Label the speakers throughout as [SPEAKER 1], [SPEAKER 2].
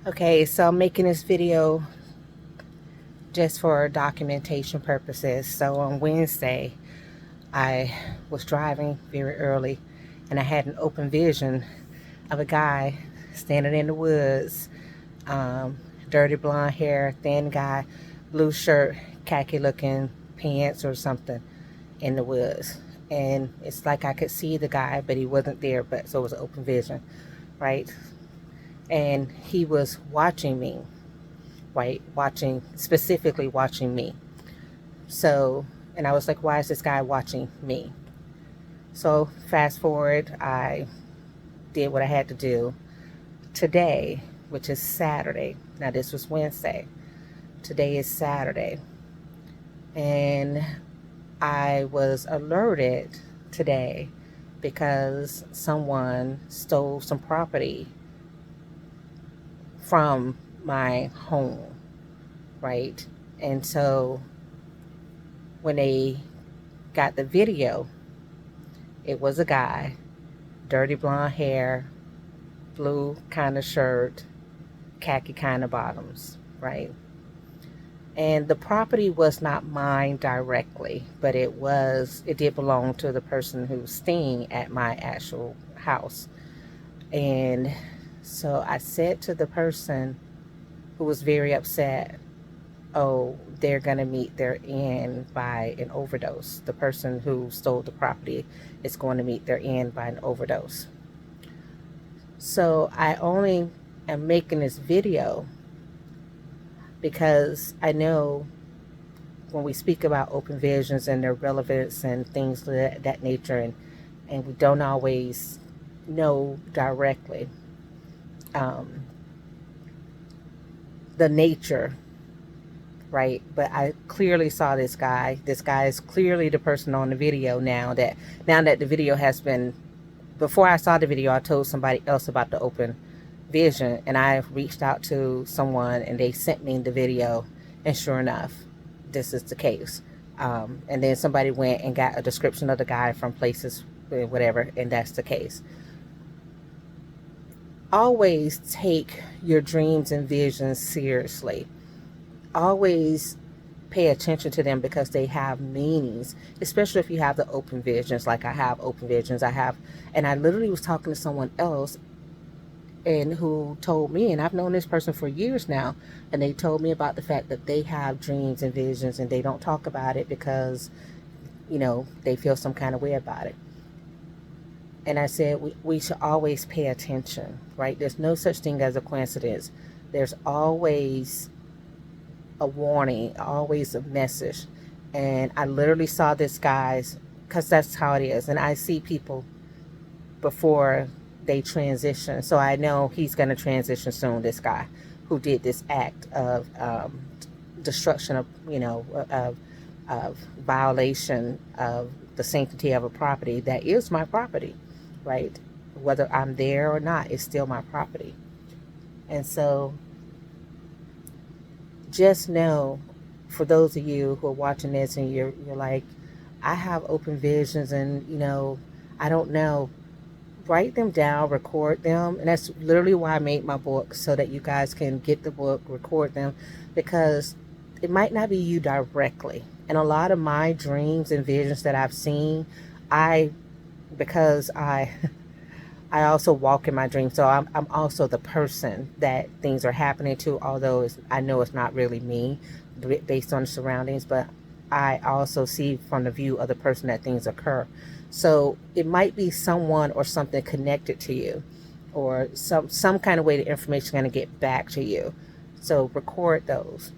[SPEAKER 1] Okay, so I'm making this video just for documentation purposes. So on Wednesday, I was driving very early and I had an open vision of a guy standing in the woods, um, dirty blonde hair, thin guy, blue shirt, khaki looking pants or something in the woods. And it's like I could see the guy, but he wasn't there, but so it was an open vision, right? And he was watching me, right? Specifically watching me. So, and I was like, why is this guy watching me? So, fast forward, I did what I had to do. Today, which is Saturday, now this was Wednesday, today is Saturday, and I was alerted today because someone stole some property from my home, right? And so when they got the video, it was a guy, dirty blonde hair, blue kind of shirt, khaki kind of bottoms, right? And the property was not mine directly, but it did belong to the person who's staying at my actual house. And so I said to the person who was very upset, oh, they're going to meet their end by an overdose. The person who stole the property is going to meet their end by an overdose. So I only am making this video because I know when we speak about open visions and their relevance and things of that nature, and we don't always know directly um, the nature, right? But I clearly saw this guy. This guy is clearly the person on the video now that the video has been, before I saw the video, I told somebody else about the open vision, and I reached out to someone and they sent me the video, and sure enough, this is the case. And then somebody went and got a description of the guy from places, whatever, and that's the case. Always take your dreams and visions seriously. Always pay attention to them because they have meanings, especially if you have the open visions. Like I have open visions. And I literally was talking to someone else and who told me, and I've known this person for years now, and they told me about the fact that they have dreams and visions and they don't talk about it because, they feel some kind of way about it. And I said, we should always pay attention, right? There's no such thing as a coincidence. There's always a warning, always a message. And I literally saw this guy's, because that's how it is. And I see people before they transition. So I know he's going to transition soon, this guy who did this act of destruction of violation of the sanctity of a property that is my property, right? Whether I'm there or not, it's still my property. And so just know, for those of you who are watching this and you're like, I have open visions and, I don't know, write them down, record them. And that's literally why I made my book, so that you guys can get the book, record them, because it might not be you directly. And a lot of my dreams and visions that I've seen, because I also walk in my dreams. So I'm also the person that things are happening to, although I know it's not really me based on the surroundings, but I also see from the view of the person that things occur. So it might be someone or something connected to you, or some kind of way the information is going to get back to you. So record those.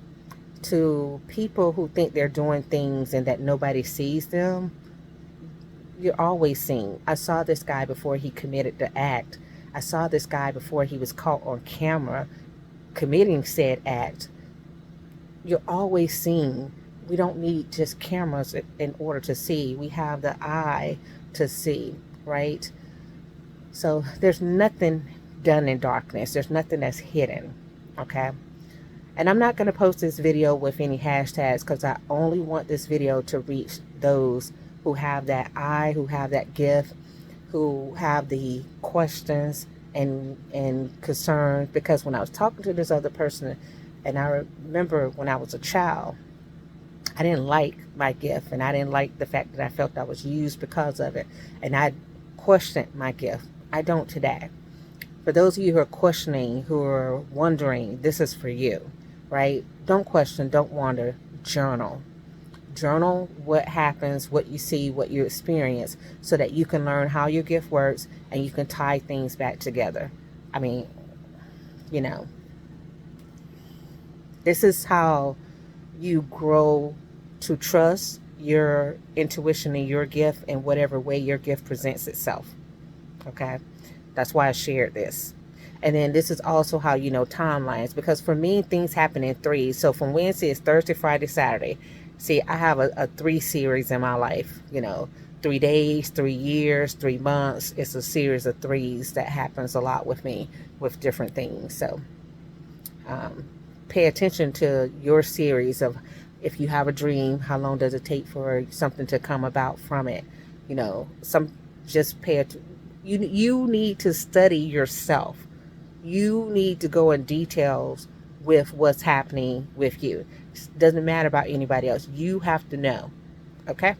[SPEAKER 1] To people who think they're doing things and that nobody sees them, you're always seen. I saw this guy before he committed the act. I saw this guy before he was caught on camera committing said act. You're always seen. We don't need just cameras in order to see. We have the eye to see, right? So there's nothing done in darkness. There's nothing that's hidden, okay? And I'm not going to post this video with any hashtags because I only want this video to reach those who have that eye, who have that gift, who have the questions, and concerned, because when I was talking to this other person, and I remember when I was a child, I didn't like my gift, and I didn't like the fact that I felt I was used because of it, and I questioned my gift. I don't today. For those of you who are questioning, who are wondering, this is for you, right? Don't question, don't wonder, journal. Journal what happens, what you see, what you experience, so that you can learn how your gift works and you can tie things back together. I mean, you know, this is how you grow to trust your intuition and your gift in whatever way your gift presents itself. Okay? That's why I shared this. And then this is also how you know timelines, because for me, things happen in threes. So from Wednesday, it's Thursday, Friday, Saturday. See, I have a three series in my life, 3 days, 3 years, 3 months. It's a series of threes that happens a lot with me with different things. So um, pay attention to your series of, if you have a dream, how long does it take for something to come about from it? Some just pay it. You need to study yourself. You need to go in details with what's happening with you. It doesn't matter about anybody else. You have to know. Okay?